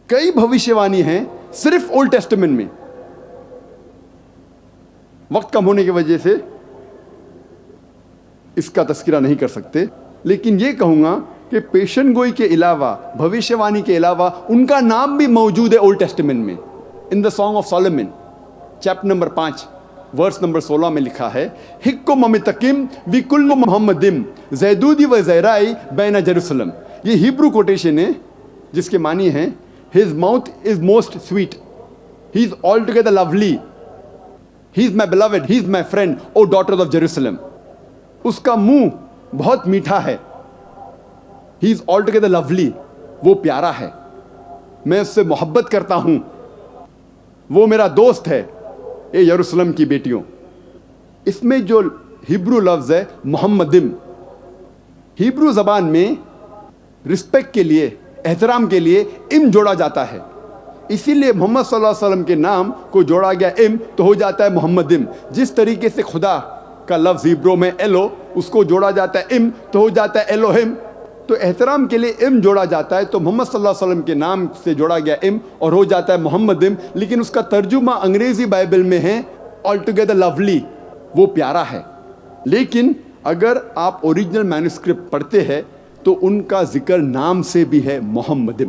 کئی بھوشیوانی ہیں صرف اولڈ ٹیسٹمنٹ میں. وقت کم ہونے کی وجہ سے اس کا تذکرہ نہیں کر سکتے، لیکن یہ کہوں گا کہ پیشن گوئی کے علاوہ، بھوشیوانی کے علاوہ ان کا نام بھی موجود ہے اولڈ ٹیسٹمنٹ میں. In the song of Solomon chapter number 5 verse number 16 میں لکھا ہے، حکم ممتقم وی کل محمدم زیدودی و زیرائی بین جیروسلم. یہ ہیبرو کوٹیشن ہے جس کے معنی ہیں his mouth is most sweet, he is altogether lovely, he is my beloved, he is my friend O daughters of Jerusalem. اس کا منہ بہت میٹھا ہے. ہی از آل ٹوگیدر لولی، وہ پیارا ہے، میں اس سے محبت کرتا ہوں، وہ میرا دوست ہے. اے یروشلم کی بیٹیوں، اس میں جو ہیبرو لفظ ہے محمدم، ہیبرو زبان میں رسپیکٹ کے لیے، احترام کے لیے ام جوڑا جاتا ہے. اسی لیے محمد صلی اللہ علیہ وسلم کے نام کو جوڑا گیا ام تو ہو جاتا ہے محمدم. جس طریقے سے خدا کا لفظ ہیبرو میں ایلو، اس کو جوڑا جاتا ہے ام تو ہو جاتا ہے ایلوہم. تو احترام کے لیے ام جوڑا جاتا ہے، تو محمد صلی اللہ علیہ وسلم کے نام سے جوڑا گیا ام اور ہو جاتا ہے محمدم. لیکن اس کا ترجمہ انگریزی بائبل میں ہے آل ٹوگیدر لولی، وہ پیارا ہے. لیکن اگر آپ اوریجنل مینوسکرپٹ پڑھتے ہیں تو ان کا ذکر نام سے بھی ہے محمدم.